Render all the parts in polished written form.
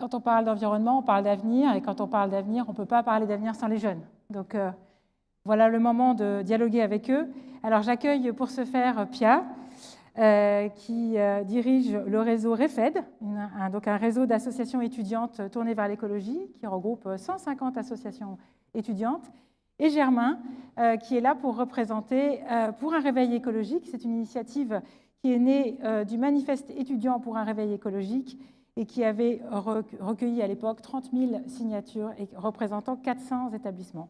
Quand on parle d'environnement, on parle d'avenir, et quand on parle d'avenir, on ne peut pas parler d'avenir sans les jeunes. Donc voilà le moment de dialoguer avec eux. Alors j'accueille pour ce faire Pia, qui dirige le réseau REFED, donc un réseau d'associations étudiantes tournées vers l'écologie, qui regroupe 150 associations étudiantes, et Germain, qui est là pour représenter Pour un réveil écologique. C'est une initiative qui est née du manifeste étudiant pour un réveil écologique et qui avait recueilli à l'époque 30 000 signatures et représentant 400 établissements.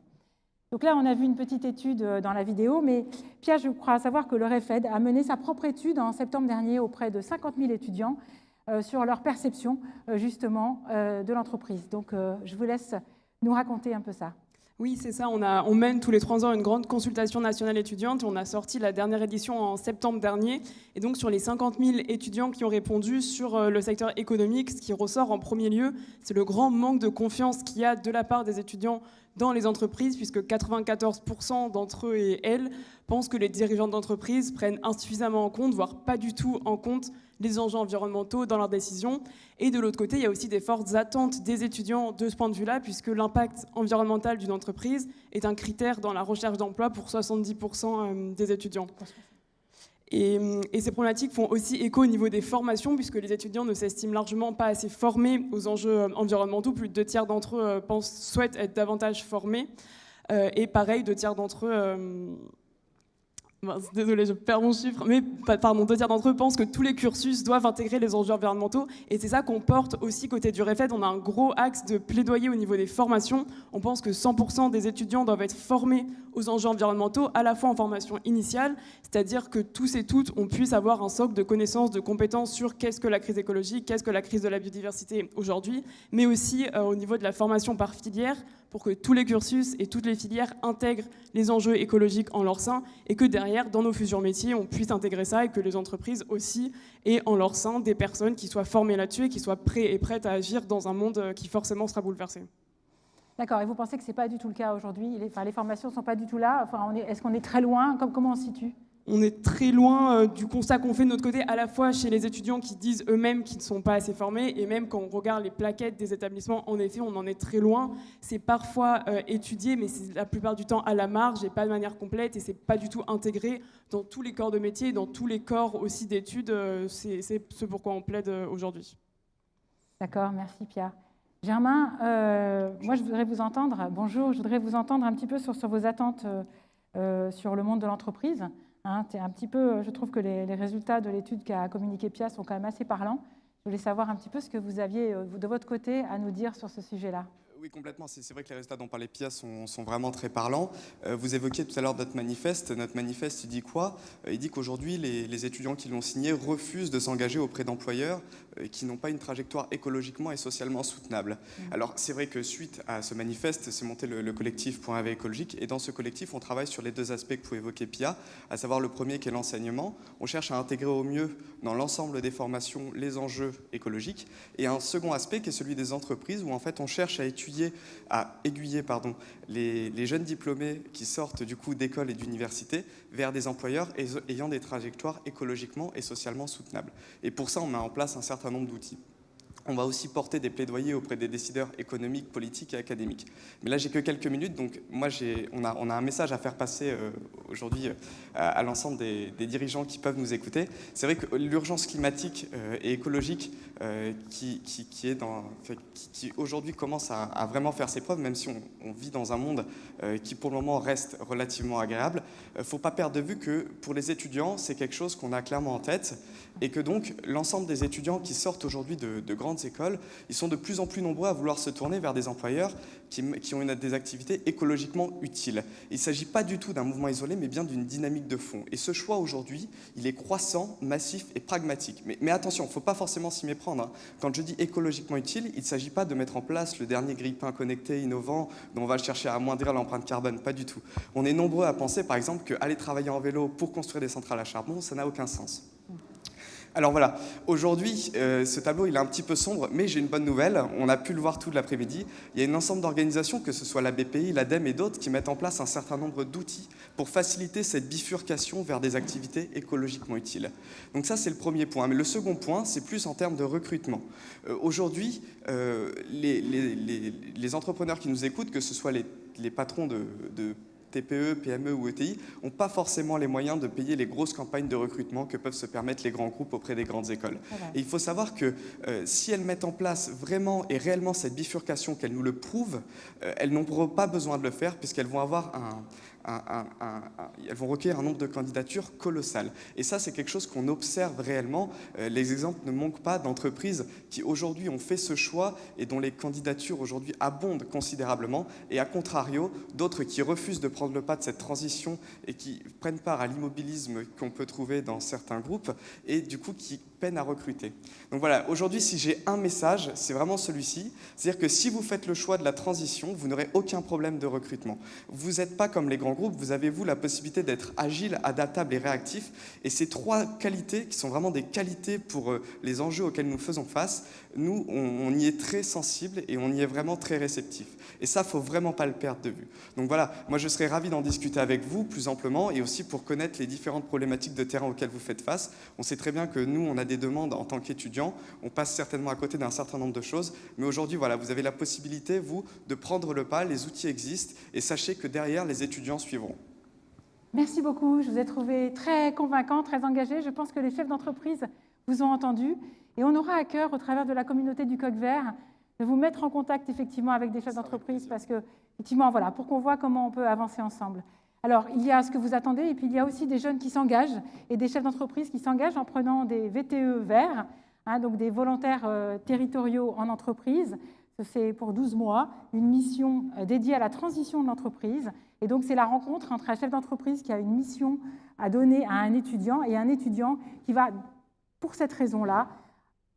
Donc là, on a vu une petite étude dans la vidéo, mais Pia, je crois savoir que le REFED a mené sa propre étude en septembre dernier auprès de 50 000 étudiants sur leur perception, justement, de l'entreprise. Donc, je vous laisse nous raconter un peu ça. Oui, c'est ça. On mène tous les 3 ans une grande consultation nationale étudiante. On a sorti la dernière édition en septembre dernier. Et donc, sur les 50 000 étudiants qui ont répondu sur le secteur économique, ce qui ressort en premier lieu, c'est le grand manque de confiance qu'il y a de la part des étudiants dans les entreprises, puisque 94% d'entre eux et elles pensent que les dirigeants d'entreprise prennent insuffisamment en compte, voire pas du tout en compte, les enjeux environnementaux dans leurs décisions. Et de l'autre côté, il y a aussi des fortes attentes des étudiants de ce point de vue-là, puisque l'impact environnemental d'une entreprise est un critère dans la recherche d'emploi pour 70% des étudiants. Et ces problématiques font aussi écho au niveau des formations, puisque les étudiants ne s'estiment largement pas assez formés aux enjeux environnementaux. Plus de 2 tiers d'entre eux souhaitent être davantage formés. Et pareil, 2 tiers d'entre eux... Désolée, je perds mon chiffre, mais pardon, 2 tiers d'entre eux pensent que tous les cursus doivent intégrer les enjeux environnementaux, et c'est ça qu'on porte aussi côté du REFED. On a un gros axe de plaidoyer au niveau des formations. On pense que 100% des étudiants doivent être formés aux enjeux environnementaux, à la fois en formation initiale, c'est-à-dire que tous et toutes, on puisse avoir un socle de connaissances, de compétences sur qu'est-ce que la crise écologique, qu'est-ce que la crise de la biodiversité aujourd'hui, mais aussi au niveau de la formation par filière, pour que tous les cursus et toutes les filières intègrent les enjeux écologiques en leur sein, et que derrière, dans nos futurs métiers, on puisse intégrer ça, et que les entreprises aussi aient en leur sein des personnes qui soient formées là-dessus et qui soient prêtes et prêtes à agir dans un monde qui forcément sera bouleversé. D'accord, et vous pensez que ce n'est pas du tout le cas aujourd'hui? Les formations ne sont pas du tout là? Est-ce qu'on est très loin? Comment on se situe? On est très loin du constat qu'on fait de notre côté, à la fois chez les étudiants qui disent eux-mêmes qu'ils ne sont pas assez formés, et même quand on regarde les plaquettes des établissements, en effet, on en est très loin. C'est parfois étudié, mais c'est la plupart du temps à la marge et pas de manière complète, et c'est pas du tout intégré dans tous les corps de métier, dans tous les corps aussi d'études. C'est ce pourquoi on plaide aujourd'hui. D'accord, merci Pia. Germain, moi je voudrais vous entendre, bonjour, je voudrais vous entendre un petit peu sur vos attentes sur le monde de l'entreprise. Hein, un petit peu, je trouve que les résultats de l'étude qu'a communiqué Pia sont quand même assez parlants. Je voulais savoir un petit peu ce que vous aviez de votre côté à nous dire sur ce sujet-là. Oui, complètement. C'est vrai que les résultats dont parlait Pia sont vraiment très parlants. Vous évoquiez tout à l'heure notre manifeste. Notre manifeste, il dit quoi? Il dit qu'aujourd'hui, les étudiants qui l'ont signé refusent de s'engager auprès d'employeurs qui n'ont pas une trajectoire écologiquement et socialement soutenable. Alors, c'est vrai que suite à ce manifeste, c'est monté le collectif Pour un réveil écologique. Et dans ce collectif, on travaille sur les 2 aspects que vous évoquez, Pia, à savoir le premier qui est l'enseignement. On cherche à intégrer au mieux dans l'ensemble des formations les enjeux écologiques. Et un second aspect qui est celui des entreprises, où en fait on cherche à aiguiller les jeunes diplômés qui sortent du coup d'écoles et d'universités vers des employeurs ayant des trajectoires écologiquement et socialement soutenables. Et pour ça, on met en place un certain nombre d'outils. On va aussi porter des plaidoyers auprès des décideurs économiques, politiques et académiques. Mais là, j'ai que quelques minutes, donc moi, on a un message à faire passer aujourd'hui à l'ensemble des dirigeants qui peuvent nous écouter. C'est vrai que l'urgence climatique et écologique qui aujourd'hui commence à vraiment faire ses preuves, même si on vit dans un monde qui pour le moment reste relativement agréable, il ne faut pas perdre de vue que pour les étudiants, c'est quelque chose qu'on a clairement en tête, et que donc l'ensemble des étudiants qui sortent aujourd'hui de grandes écoles, ils sont de plus en plus nombreux à vouloir se tourner vers des employeurs qui ont des activités écologiquement utiles. Il ne s'agit pas du tout d'un mouvement isolé, mais bien d'une dynamique de fond. Et ce choix aujourd'hui, il est croissant, massif et pragmatique. Mais attention, il ne faut pas forcément s'y méprendre. Quand je dis écologiquement utile, il ne s'agit pas de mettre en place le dernier grille-pain connecté innovant dont on va chercher à amoindrir l'empreinte carbone, pas du tout. On est nombreux à penser, par exemple, qu'aller travailler en vélo pour construire des centrales à charbon, ça n'a aucun sens. Alors voilà, aujourd'hui, ce tableau il est un petit peu sombre, mais j'ai une bonne nouvelle, on a pu le voir tout l'après-midi. Il y a un ensemble d'organisations, que ce soit la BPI, l'ADEME et d'autres, qui mettent en place un certain nombre d'outils pour faciliter cette bifurcation vers des activités écologiquement utiles. Donc ça, c'est le premier point. Mais le second point, c'est plus en termes de recrutement. Aujourd'hui, les entrepreneurs qui nous écoutent, que ce soit les patrons de TPE, PME ou ETI, n'ont pas forcément les moyens de payer les grosses campagnes de recrutement que peuvent se permettre les grands groupes auprès des grandes écoles. Et il faut savoir que si elles mettent en place vraiment et réellement cette bifurcation, qu'elles nous le prouvent, elles n'auront pas besoin de le faire puisqu'elles vont avoir elles vont recueillir un nombre de candidatures colossal. Et ça, c'est quelque chose qu'on observe réellement. Les exemples ne manquent pas d'entreprises qui aujourd'hui ont fait ce choix et dont les candidatures aujourd'hui abondent considérablement. Et à contrario, d'autres qui refusent de prendre le pas de cette transition et qui prennent part à l'immobilisme qu'on peut trouver dans certains groupes et du coup qui peinent à recruter. Donc voilà, aujourd'hui, si j'ai un message, c'est vraiment celui-ci. C'est-à-dire que si vous faites le choix de la transition, vous n'aurez aucun problème de recrutement. Vous n'êtes pas comme les grands groupes, vous avez, vous, la possibilité d'être agile, adaptable et réactif. Et ces trois qualités, qui sont vraiment des qualités pour les enjeux auxquels nous faisons face, nous, on y est très sensible et on y est vraiment très réceptif. Et ça, il ne faut vraiment pas le perdre de vue. Donc voilà, moi je serais ravi d'en discuter avec vous plus amplement et aussi pour connaître les différentes problématiques de terrain auxquelles vous faites face. On sait très bien que nous, on a des demandes en tant qu'étudiants, on passe certainement à côté d'un certain nombre de choses, mais aujourd'hui, voilà, vous avez la possibilité, vous, de prendre le pas, les outils existent et sachez que derrière, les étudiants suivront. Merci beaucoup, je vous ai trouvé très convaincant, très engagé. Je pense que les chefs d'entreprise vous ont entendu et on aura à cœur, au travers de la communauté du Coq Vert, de vous mettre en contact effectivement avec des chefs d'entreprise parce que, effectivement, voilà, pour qu'on voit comment on peut avancer ensemble. Alors, il y a ce que vous attendez et puis il y a aussi des jeunes qui s'engagent et des chefs d'entreprise qui s'engagent en prenant des VTE verts, donc des volontaires territoriaux en entreprise. C'est pour 12 mois, une mission dédiée à la transition de l'entreprise. Et donc, c'est la rencontre entre un chef d'entreprise qui a une mission à donner à un étudiant et un étudiant qui va, pour cette raison-là,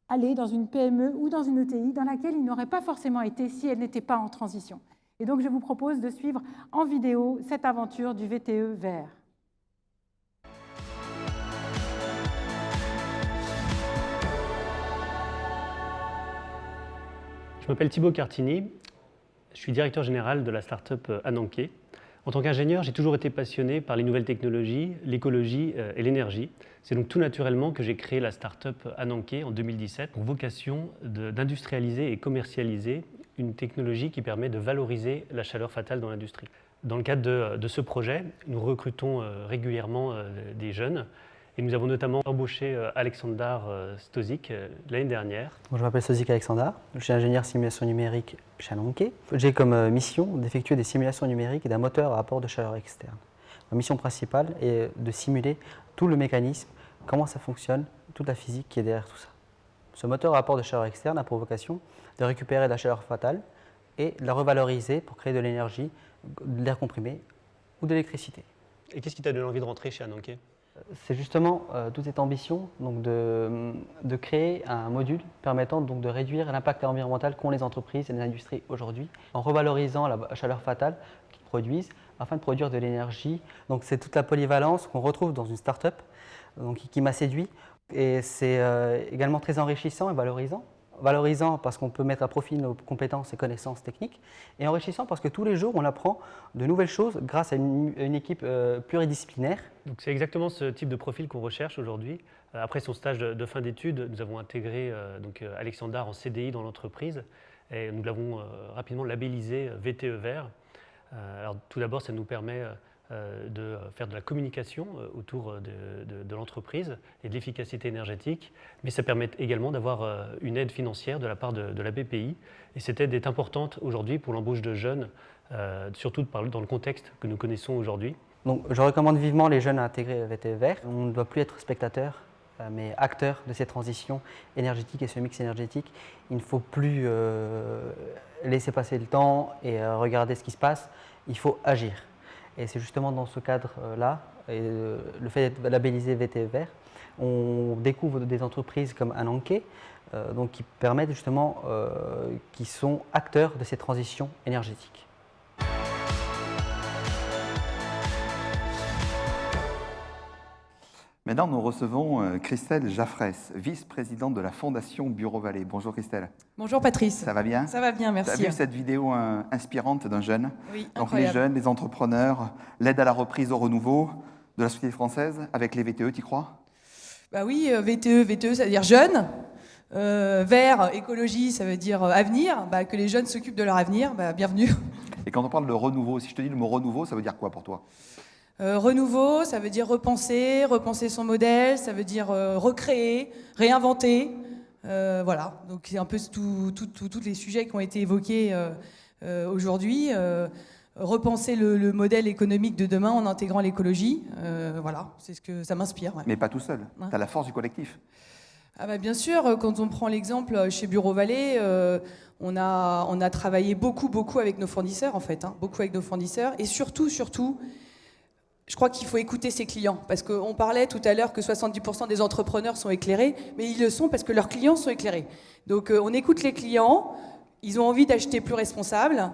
aller dans une PME ou dans une ETI dans laquelle il n'aurait pas forcément été si elle n'était pas en transition. Et donc, je vous propose de suivre en vidéo cette aventure du VTE vert. Je m'appelle Thibaut Cartini, je suis directeur général de la start-up Ananké. En tant qu'ingénieur, j'ai toujours été passionné par les nouvelles technologies, l'écologie et l'énergie. C'est donc tout naturellement que j'ai créé la start-up Ananké en 2017 pour vocation d'industrialiser et commercialiser une technologie qui permet de valoriser la chaleur fatale dans l'industrie. Dans le cadre de ce projet, nous recrutons régulièrement des jeunes et nous avons notamment embauché Aleksandar Stozic l'année dernière. Je m'appelle Stozic Aleksandar, je suis ingénieur simulation numérique chez Ananké. J'ai comme mission d'effectuer des simulations numériques d'un moteur à apport de chaleur externe. Ma mission principale est de simuler tout le mécanisme, comment ça fonctionne, toute la physique qui est derrière tout ça. Ce moteur à apport de chaleur externe a pour vocation de récupérer de la chaleur fatale et de la revaloriser pour créer de l'énergie, de l'air comprimé ou de l'électricité. Et qu'est-ce qui t'a donné envie de rentrer chez Ananké ? C'est justement toute cette ambition donc de créer un module permettant donc de réduire l'impact environnemental qu'ont les entreprises et les industries aujourd'hui en revalorisant la chaleur fatale qu'ils produisent afin de produire de l'énergie. Donc c'est toute la polyvalence qu'on retrouve dans une start-up qui m'a séduit et c'est également très enrichissant et valorisant. Valorisant parce qu'on peut mettre à profit nos compétences et connaissances techniques et enrichissant parce que tous les jours on apprend de nouvelles choses grâce à une équipe pluridisciplinaire. Donc c'est exactement ce type de profil qu'on recherche aujourd'hui. Après son stage de fin d'études, nous avons intégré Aleksandar en CDI dans l'entreprise et nous l'avons rapidement labellisé VTE Vert. Alors tout d'abord, ça nous permet de faire de la communication autour de l'entreprise et de l'efficacité énergétique, mais ça permet également d'avoir une aide financière de la part de la BPI. Et cette aide est importante aujourd'hui pour l'embauche de jeunes, surtout dans le contexte que nous connaissons aujourd'hui. Donc, je recommande vivement les jeunes à intégrer VTE Vert. On ne doit plus être spectateur, mais acteur de ces transitions énergétiques et ce mix énergétique. Il ne faut plus laisser passer le temps et regarder ce qui se passe, il faut agir. Et c'est justement dans ce cadre-là, le fait d'être labellisé VTE Vert, on découvre des entreprises comme Ananké, qui permettent justement, qui sont acteurs de ces transitions énergétiques. Maintenant, nous recevons Christelle Jaffresse, vice-présidente de la Fondation Bureau Vallée. Bonjour Christelle. Bonjour Patrice. Ça va bien? Ça va bien, Tu as merci. vu cette vidéo inspirante d'un jeune? Oui, Donc incroyable. les jeunes, les entrepreneurs, l'aide à la reprise au renouveau de la société française avec les VTE, tu y crois? Bah oui, VTE, ça veut dire jeune. Vert, écologie, ça veut dire avenir. Bah, que les jeunes s'occupent de leur avenir, bah, bienvenue. Et quand on parle de renouveau, si je te dis le mot renouveau, ça veut dire quoi pour toi? Renouveau, ça veut dire repenser son modèle, ça veut dire recréer, réinventer. Voilà, donc c'est un peu tous les sujets qui ont été évoqués aujourd'hui. Repenser le modèle économique de demain en intégrant l'écologie. Voilà, c'est ce que ça m'inspire. Ouais. Mais pas tout seul, Ouais. tu as la force du collectif. Ah bah bien sûr, quand on prend l'exemple chez Bureau Vallée, on a travaillé beaucoup avec nos fournisseurs en fait, beaucoup avec nos fournisseurs, et surtout, je crois qu'il faut écouter ses clients, parce qu'on parlait tout à l'heure que 70% des entrepreneurs sont éclairés, mais ils le sont parce que leurs clients sont éclairés. Donc on écoute les clients, ils ont envie d'acheter plus responsable,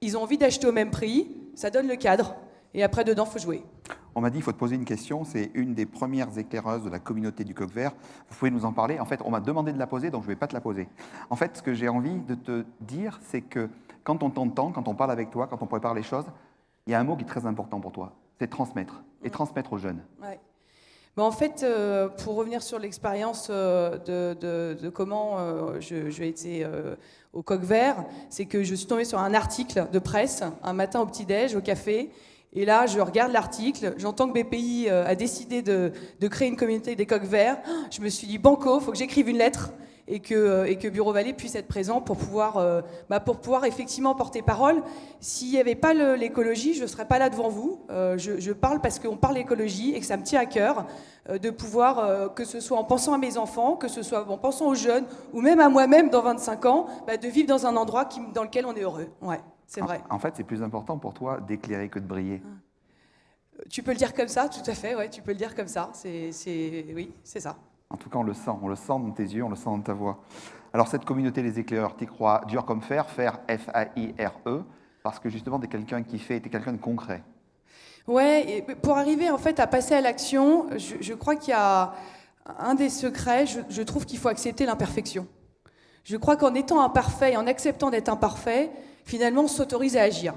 ils ont envie d'acheter au même prix, ça donne le cadre, et après dedans, il faut jouer. On m'a dit, il faut te poser une question, c'est une des premières éclaireuses de la communauté du Coq Vert. Vous pouvez nous en parler? En fait, on m'a demandé de la poser, donc je ne vais pas te la poser. En fait, ce que j'ai envie de te dire, c'est que quand on t'entend, quand on parle avec toi, quand on prépare les choses, il y a un mot qui est très important pour toi, c'est transmettre, et transmettre aux jeunes. Ouais. Ben en fait, pour revenir sur l'expérience de comment j'ai été au Coq Vert, c'est que je suis tombée sur un article de presse un matin au petit-déj, au café, et là, je regarde l'article, j'entends que BPI a décidé de créer une communauté des Coqs Verts. Je me suis dit, banco, il faut que j'écrive une lettre et que Bureau Vallée puisse être présent pour pouvoir effectivement porter parole. S'il n'y avait pas l'écologie, je ne serais pas là devant vous. Je parle parce qu'on parle écologie et que ça me tient à cœur de pouvoir, que ce soit en pensant à mes enfants, que ce soit en pensant aux jeunes, ou même à moi-même dans 25 ans, de vivre dans un endroit dans lequel on est heureux. Ouais, c'est vrai. En fait, c'est plus important pour toi d'éclairer que de briller. Tu peux le dire comme ça, tout à fait, ouais, tu peux le dire comme ça. Oui, c'est ça. En tout cas, on le sent dans tes yeux, on le sent dans ta voix. Alors, cette communauté des éclaireurs, t'y crois dur comme fer, F-A-I-R-E, parce que justement, t'es quelqu'un qui fait, t'es quelqu'un de concret. Ouais, et pour arriver en fait à passer à l'action, je crois qu'il y a un des secrets, je trouve qu'il faut accepter l'imperfection. Je crois qu'en étant imparfait et en acceptant d'être imparfait, finalement, on s'autorise à agir.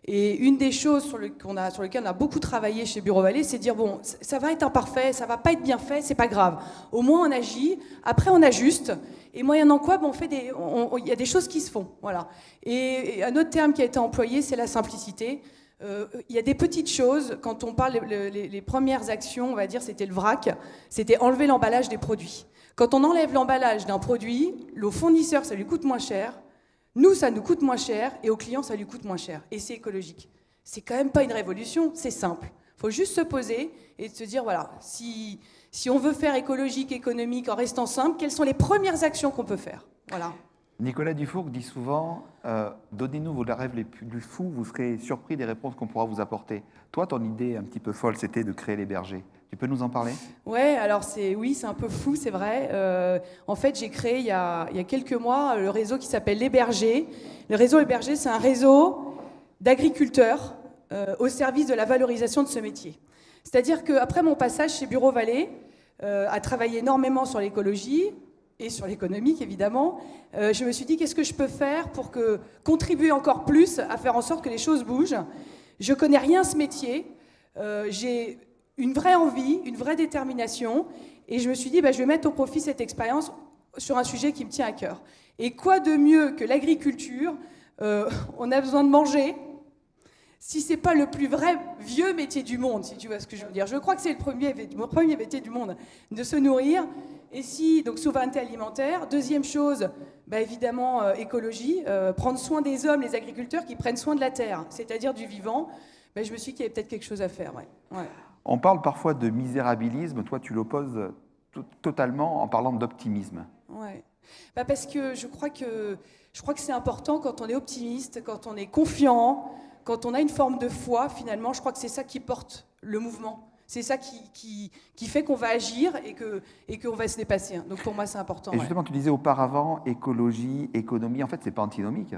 Et une des choses sur lesquelles on a beaucoup travaillé chez Bureau Vallée, c'est de dire, bon, ça va être imparfait, ça va pas être bien fait, c'est pas grave. Au moins, on agit, après on ajuste, et moyennant quoi, bon, il y a des choses qui se font. Voilà. Et un autre terme qui a été employé, c'est la simplicité. Il y a des petites choses, quand on parle, les premières actions, on va dire, c'était le vrac, c'était enlever l'emballage des produits. Quand on enlève l'emballage d'un produit, au fournisseur, ça lui coûte moins cher, nous, ça nous coûte moins cher, et au client, ça lui coûte moins cher. Et c'est écologique. C'est quand même pas une révolution, c'est simple. Il faut juste se poser et se dire, voilà, si on veut faire écologique, économique, en restant simple, quelles sont les premières actions qu'on peut faire? Voilà. Nicolas Dufourcq dit souvent donnez-nous vos rêves les plus fous, vous serez surpris des réponses qu'on pourra vous apporter. Toi, ton idée un petit peu folle, c'était de créer les bergers. Tu peux nous en parler? Ouais, alors c'est un peu fou, c'est vrai. En fait, j'ai créé il y a quelques mois le réseau qui s'appelle Les Bergers. Le réseau Les Bergers, c'est un réseau d'agriculteurs au service de la valorisation de ce métier. C'est-à-dire qu'après mon passage chez Bureau Vallée, à travailler énormément sur l'écologie, et sur l'économique, évidemment, je me suis dit, qu'est-ce que je peux faire pour contribuer encore plus à faire en sorte que les choses bougent? Je ne connais rien à ce métier, j'ai une vraie envie, une vraie détermination, et je me suis dit, je vais mettre au profit cette expérience sur un sujet qui me tient à cœur. Et quoi de mieux que l'agriculture? On a besoin de manger. Si ce n'est pas le plus vrai vieux métier du monde, si tu vois ce que je veux dire. Je crois que c'est le premier métier du monde, de se nourrir. Et donc souveraineté alimentaire. Deuxième chose, évidemment, écologie, prendre soin des hommes, les agriculteurs qui prennent soin de la terre, c'est-à-dire du vivant. Je me suis dit qu'il y avait peut-être quelque chose à faire. Ouais. Ouais. On parle parfois de misérabilisme, toi tu l'opposes totalement en parlant d'optimisme. Ouais. Parce que je crois que c'est important quand on est optimiste, quand on est confiant, quand on a une forme de foi, finalement, je crois que c'est ça qui porte le mouvement. C'est ça qui fait qu'on va agir et qu'on va se dépasser. Donc pour moi, c'est important. Et justement, tu disais auparavant, écologie, économie, en fait, c'est pas antinomique.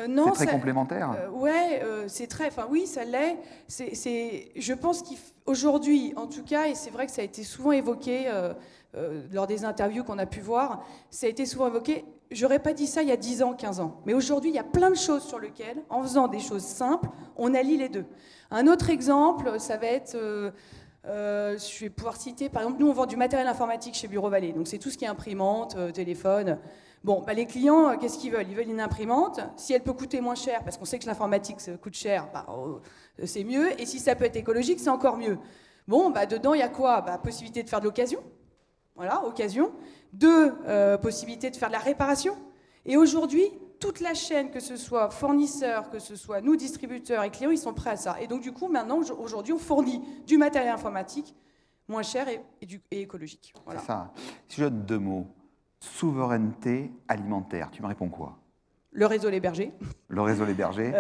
Non, c'est très complémentaire. Ouais, c'est très. Enfin, oui, ça l'est. Je pense qu'aujourd'hui, en tout cas, et c'est vrai que ça a été souvent évoqué lors des interviews qu'on a pu voir, ça a été souvent évoqué. J'aurais pas dit ça il y a 10 ans, 15 ans. Mais aujourd'hui, il y a plein de choses sur lesquelles, en faisant des choses simples, on allie les deux. Un autre exemple, ça va être. Je vais pouvoir citer, par exemple, nous, on vend du matériel informatique chez Bureau Vallée. Donc, c'est tout ce qui est imprimante, téléphone. Bon, bah, les clients, qu'est-ce qu'ils veulent? Ils veulent une imprimante. Si elle peut coûter moins cher, parce qu'on sait que l'informatique ça coûte cher, bah, c'est mieux. Et si ça peut être écologique, c'est encore mieux. Bon, bah, dedans, il y a quoi? Bah, possibilité de faire de l'occasion. Voilà, occasion. 2, possibilité de faire de la réparation. Et aujourd'hui, toute la chaîne, que ce soit fournisseurs, que ce soit nous, distributeurs et clients, ils sont prêts à ça. Et donc, du coup, maintenant, aujourd'hui, on fournit du matériel informatique moins cher et écologique. Voilà. C'est ça. Si je donne 2 mots, souveraineté alimentaire, tu me réponds quoi? Le réseau Les Bergers. Le réseau Les Bergers.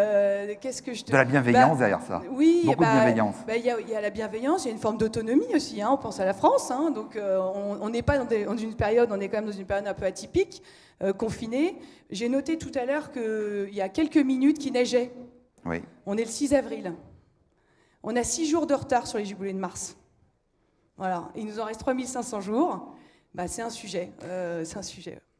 Qu'est-ce que je te... De la bienveillance derrière ça. Oui, beaucoup de bienveillance. Il y a la bienveillance, il y a une forme d'autonomie aussi. Hein, on pense à la France, hein, donc on n'est pas dans une période, on est quand même dans une période un peu atypique, confinée. J'ai noté tout à l'heure qu'il y a quelques minutes qu'il neigeait. Oui. On est le 6 avril. On a 6 jours de retard sur les jubilés de mars. Voilà, il nous en reste 3500 jours. Bah, c'est un sujet. Et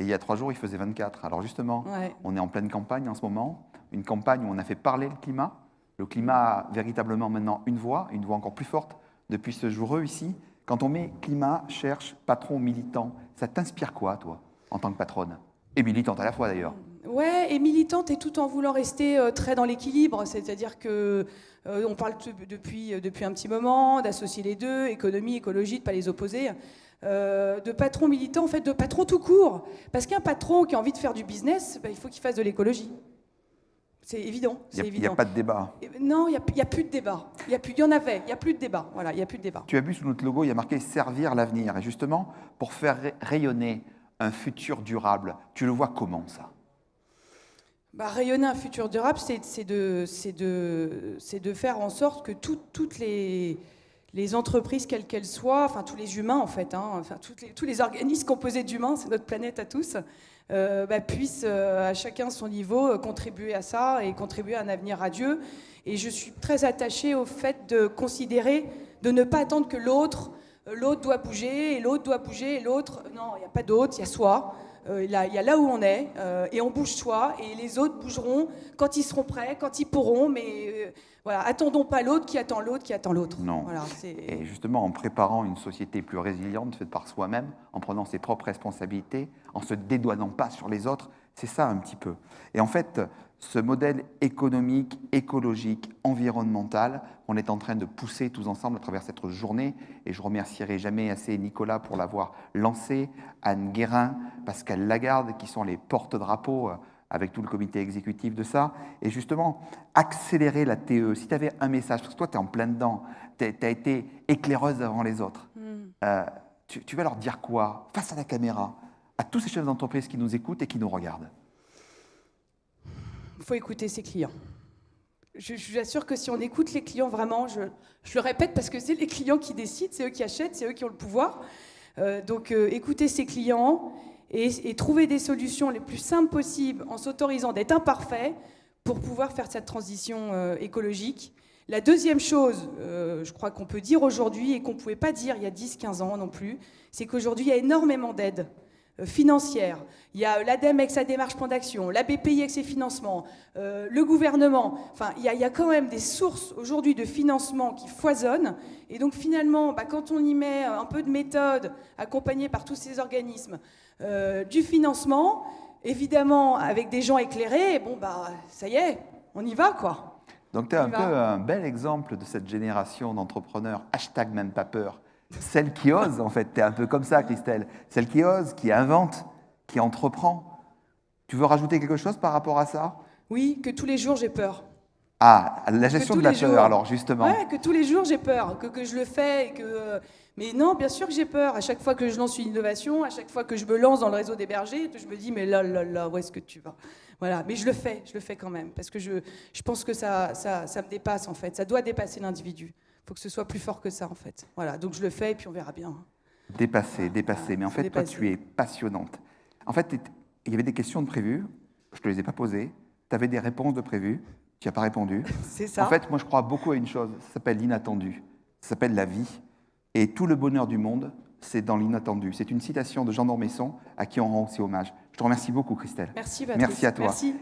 il y a 3 jours, il faisait 24. Alors justement, Ouais. on est en pleine campagne en ce moment, une campagne où on a fait parler le climat. Le climat a véritablement maintenant une voix encore plus forte depuis ce jour ici. Quand on met climat, cherche, patron, militant, ça t'inspire quoi, toi, en tant que patronne? Et militante à la fois d'ailleurs. Ouais, et militante, et tout en voulant rester très dans l'équilibre, c'est-à-dire que on parle depuis un petit moment d'associer les deux, économie, écologie, de ne pas les opposer. De patron militant, en fait, de patron tout court. Parce qu'un patron qui a envie de faire du business, il faut qu'il fasse de l'écologie. C'est évident. Il n'y a pas de débat. Non, il n'y a plus de débat. Il y en avait, il n'y a plus de débat. Voilà, il n'y a plus de débat. Tu as vu sous notre logo, il y a marqué « Servir l'avenir ». Et justement, pour faire rayonner un futur durable, tu le vois comment, ça? Rayonner un futur durable, c'est de faire en sorte que toutes les entreprises, quelles qu'elles soient, enfin tous les humains en fait, hein, enfin tous les organismes composés d'humains, c'est notre planète à tous, puissent à chacun son niveau contribuer à ça et contribuer à un avenir radieux. Et je suis très attachée au fait de considérer, de ne pas attendre que l'autre doit bouger et l'autre doit bouger et l'autre, non, il n'y a pas d'autre, il y a soi. Il y a là où on est, et on bouge soi, et les autres bougeront quand ils seront prêts, quand ils pourront, mais voilà, attendons pas l'autre qui attend l'autre qui attend l'autre. Non. Voilà, et justement, en préparant une société plus résiliente, faite par soi-même, en prenant ses propres responsabilités, en se dédouanant pas sur les autres, c'est ça un petit peu. Et en fait, ce modèle économique, écologique, environnemental, on est en train de pousser tous ensemble à travers cette journée, et je remercierai jamais assez Nicolas pour l'avoir lancé, Anne Guérin, Pascal Lagarde, qui sont les porte-drapeaux avec tout le comité exécutif de ça, et justement, accélérer la TE. Si tu avais un message, parce que toi, tu es en plein dedans, tu as été éclaireuse avant les autres, tu vas leur dire quoi, face à la caméra, à tous ces chefs d'entreprise qui nous écoutent et qui nous regardent? Il faut écouter ses clients. Je vous assure que si on écoute les clients vraiment, je le répète parce que c'est les clients qui décident, c'est eux qui achètent, c'est eux qui ont le pouvoir. Donc écouter ses clients et trouver des solutions les plus simples possibles en s'autorisant d'être imparfait pour pouvoir faire cette transition écologique. La deuxième chose, je crois qu'on peut dire aujourd'hui et qu'on ne pouvait pas dire il y a 10-15 ans non plus, c'est qu'aujourd'hui il y a énormément d'aides financière. Il y a l'ADEME avec sa démarche plan d'action, la BPI avec ses financements, le gouvernement. Enfin, il y a quand même des sources aujourd'hui de financement qui foisonnent. Et donc finalement, quand on y met un peu de méthode, accompagnée par tous ces organismes, du financement, évidemment avec des gens éclairés, ça y est, on y va quoi. Donc tu es un peu un bel exemple de cette génération d'entrepreneurs, hashtag même pas peur. Celle qui ose, en fait, tu es un peu comme ça, Christelle. Celle qui ose, qui invente, qui entreprend. Tu veux rajouter quelque chose par rapport à ça? Oui, que tous les jours j'ai peur. Ah, la gestion de la peur, alors justement. Ouais, que tous les jours j'ai peur, que je le fais, mais non, bien sûr que j'ai peur. À chaque fois que je lance une innovation, à chaque fois que je me lance dans le réseau des bergers, je me dis, mais là, où est-ce que tu vas? Voilà, mais je le fais quand même, parce que je pense que ça me dépasse, en fait. Ça doit dépasser l'individu. Il faut que ce soit plus fort que ça, en fait. Voilà, donc je le fais et puis on verra bien. Dépasser. Mais en fait, toi, tu es passionnante. En fait, il y avait des questions de prévues, je ne te les ai pas posées. Tu avais des réponses de prévues, tu n'as pas répondu. C'est ça. En fait, moi, je crois beaucoup à une chose, ça s'appelle l'inattendu, ça s'appelle la vie. Et tout le bonheur du monde, c'est dans l'inattendu. C'est une citation de Jean d'Ormesson, à qui on rend aussi hommage. Je te remercie beaucoup, Christelle. Merci, Patrice. Merci à toi. Merci.